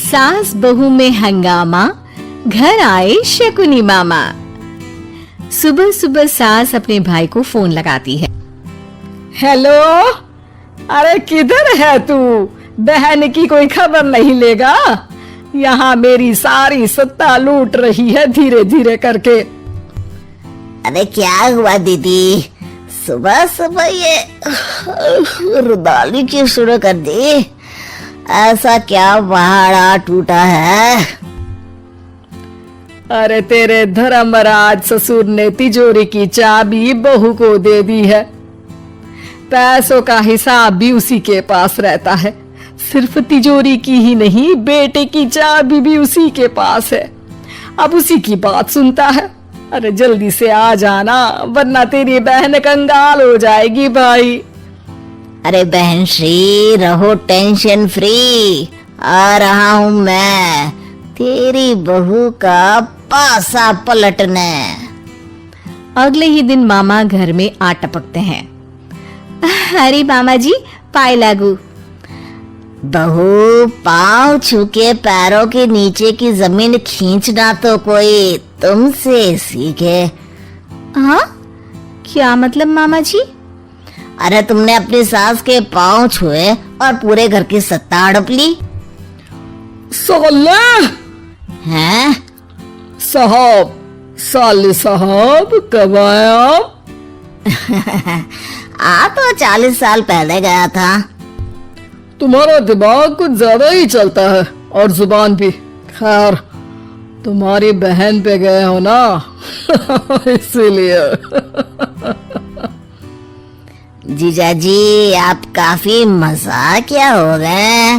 सास बहू में हंगामा, घर आए शकुनी मामा। सुबह सुबह सास अपने भाई को फोन लगाती है। हेलो, अरे किधर है तू? बहन की कोई खबर नहीं लेगा? यहाँ मेरी सारी सत्ता लूट रही है धीरे धीरे करके। अरे क्या हुआ दीदी, सुबह सुबह ये रुदाली क्यों शुरू कर दी? ऐसा क्या पहाड़ा टूटा है? अरे तेरे धर्मराज ससुर ने तिजोरी की चाबी बहू को दे दी है। पैसों का हिसाब भी उसी के पास रहता है। सिर्फ तिजोरी की ही नहीं, बेटे की चाबी भी उसी के पास है। अब उसी की बात सुनता है। अरे जल्दी से आ जाना, वरना तेरी बहन कंगाल हो जाएगी भाई। अरे बहन श्री, रहो टेंशन फ्री, आ रहा हूँ मैं तेरी बहू का पासा पलटने। अगले ही दिन मामा घर में आ टपकते हैं। अरे मामा जी, पाए लागू। बहू, पाँव छू के पैरों के नीचे की जमीन खींचना तो कोई तुमसे सीखे। हाँ, क्या मतलब मामा जी? अरे तुमने अपनी सास के पाँव छुए और पूरे घर की सत्ता हड़प ली। साले हैं? साहब, साले साहब कब आया? आ तो 40 साल पहले गया था। तुम्हारा दिमाग कुछ ज्यादा ही चलता है और जुबान भी। खैर, तुम्हारी बहन पे गए हो ना इसीलिए। जीजा जी, आप काफी मजाकिया हो गए।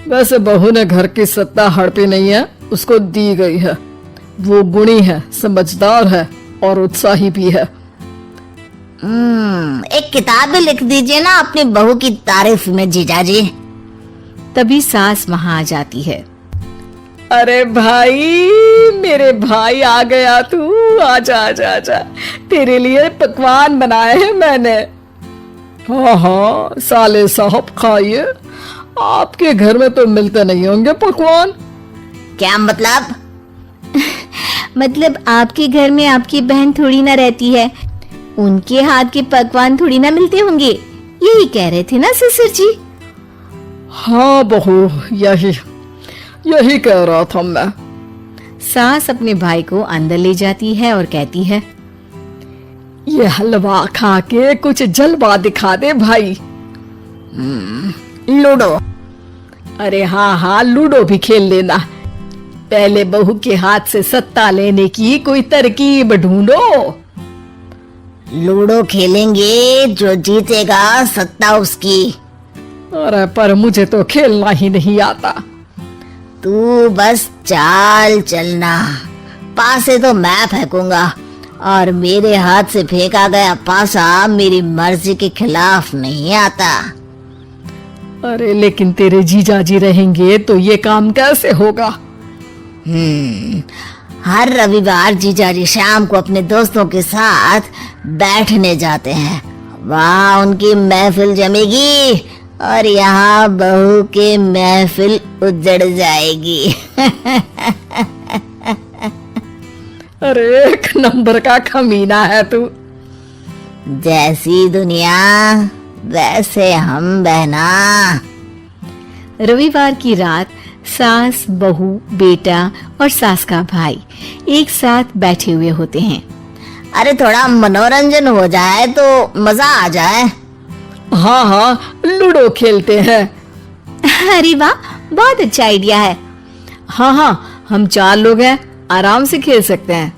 वैसे बहू ने घर की सत्ता हड़पी नहीं है, उसको दी गई है। वो गुणी है, समझदार है और उत्साही भी है। एक किताब भी लिख दीजिए ना अपनी बहू की तारीफ में जीजा जी। तभी सास वहां आ जाती है। अरे भाई, मेरे भाई आ गया तू। आजा आजा आजा, तेरे लिए पकवान बनाए हैं मैंने। हाँ हाँ साले साहब, खाइए। आपके घर में तो मिलते नहीं होंगे पकवान। क्या मतलब? मतलब आपके घर में आपकी बहन थोड़ी ना रहती है, उनके हाथ के पकवान थोड़ी ना मिलते होंगे, यही कह रहे थे ना ससुर जी? हाँ बहू, यही कह रहा था मैं। सास अपने भाई को अंदर ले जाती है और कहती है, ये हलवा खा के कुछ जलवा दिखा दे भाई। लूडो? अरे हाँ हाँ, लूडो भी खेल लेना। पहले बहू के हाथ से सत्ता लेने की कोई तरकीब ढूंढो। लूडो खेलेंगे, जो जीतेगा सत्ता उसकी। अरे पर मुझे तो खेलना ही नहीं आता। तू बस चाल चलना, पासे तो मैं फेंकूंगा और मेरे हाथ से फेंका गया पासा मेरी मर्जी के खिलाफ नहीं आता। अरे लेकिन तेरे जीजा जी रहेंगे तो ये काम कैसे होगा? हर रविवार जीजाजी शाम को अपने दोस्तों के साथ बैठने जाते हैं। वहाँ उनकी महफिल जमेगी और यहाँ बहू की महफिल उजड़ जाएगी। अरे एक नंबर का कमीना है तू। जैसी दुनिया वैसे हम बहना। रविवार की रात सास, बहू, बेटा और सास का भाई एक साथ बैठे हुए होते हैं। अरे थोड़ा मनोरंजन हो जाए तो मजा आ जाए। हाँ हाँ, लूडो खेलते हैं। अरे वाह, बहुत अच्छा आइडिया है। हाँ हाँ, हम 4 लोग हैं, आराम से खेल सकते हैं।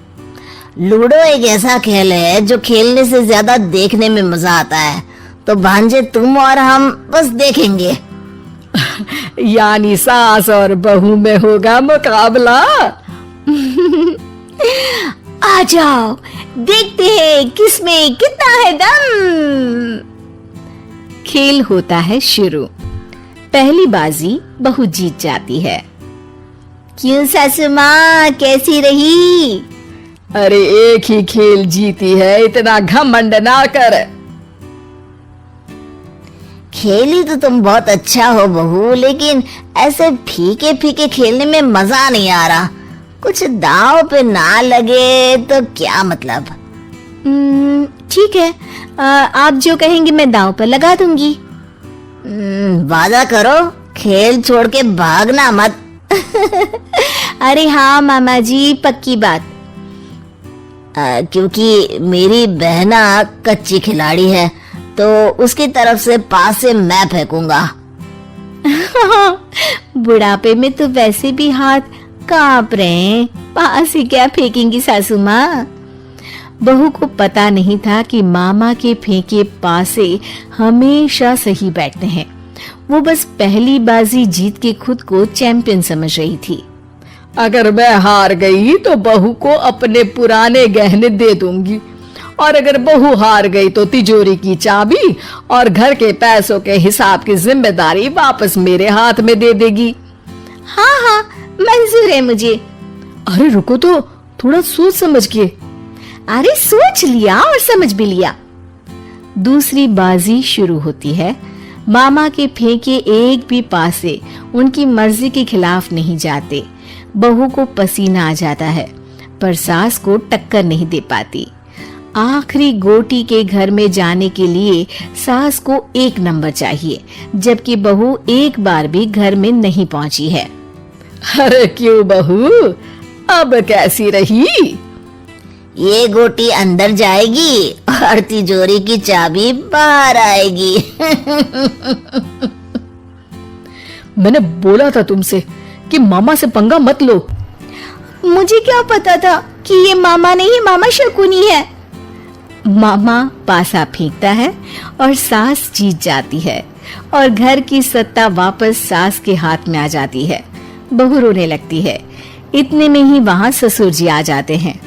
लूडो एक ऐसा खेल है जो खेलने से ज्यादा देखने में मजा आता है। तो भांजे तुम और हम बस देखेंगे। यानी सास और बहू में होगा मुकाबला। आ जाओ, देखते हैं किसमें कितना है दम। खेल होता है शुरू। पहली बाजी बहू जीत जाती है। क्यों सासू माँ, कैसी रही? अरे एक ही खेल जीती है, इतना घमंड ना कर। खेली तो तुम बहुत अच्छा हो बहू, लेकिन ऐसे फीके फीके खेलने में मजा नहीं आ रहा। कुछ दाव पे ना लगे तो क्या मतलब। ठीक है, आप जो कहेंगे मैं दांव पर लगा दूंगी। वादा करो, खेल छोड़ के भागना मत। अरे हाँ मामा जी, पक्की बात। क्योंकि मेरी बहना कच्ची खिलाड़ी है, तो उसकी तरफ से पास से मैं फेंकूंगा। बुढ़ापे में तो वैसे भी हाथ कांप रहे हैं, पास ही क्या फेंकेंगी सासू माँ। बहू को पता नहीं था कि मामा के फेंके पासे हमेशा सही बैठते हैं। वो बस पहली बाजी जीत के खुद को चैंपियन समझ रही थी। अगर मैं हार गई तो बहू को अपने पुराने गहने दे दूंगी, और अगर बहू हार गई तो तिजोरी की चाबी और घर के पैसों के हिसाब की जिम्मेदारी वापस मेरे हाथ में दे देगी। हाँ हाँ, मंजूर है मुझे। अरे रुको तो, थोड़ा सोच समझ के। अरे सोच लिया और समझ भी लिया। दूसरी बाजी शुरू होती है। मामा के फेंके एक भी पासे उनकी मर्जी के खिलाफ नहीं जाते। बहू को पसीना आ जाता है, पर सास को टक्कर नहीं दे पाती। आखिरी गोटी के घर में जाने के लिए सास को 1 नंबर चाहिए, जबकि बहू एक बार भी घर में नहीं पहुंची है। अरे क्यों बहू, अब कैसी रही? ये गोटी अंदर जाएगी और तिजोरी की चाबी बाहर आएगी। मैंने बोला था तुमसे कि मामा से पंगा मत लो। मुझे क्या पता था कि ये मामा नहीं, मामा शकुनी है। मामा पासा फेंकता है और सास जीत जाती है, और घर की सत्ता वापस सास के हाथ में आ जाती है। बहू रोने लगती है। इतने में ही वहाँ ससुर जी आ जाते हैं।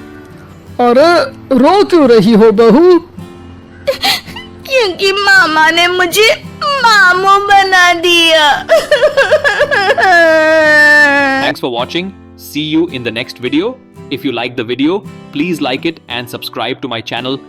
अरे रो क्यों रही हो बहू? क्योंकि मामा ने मुझे मामू बना दिया। Thanks for watching. See you in the next video. If you like the video, please like it and subscribe to my channel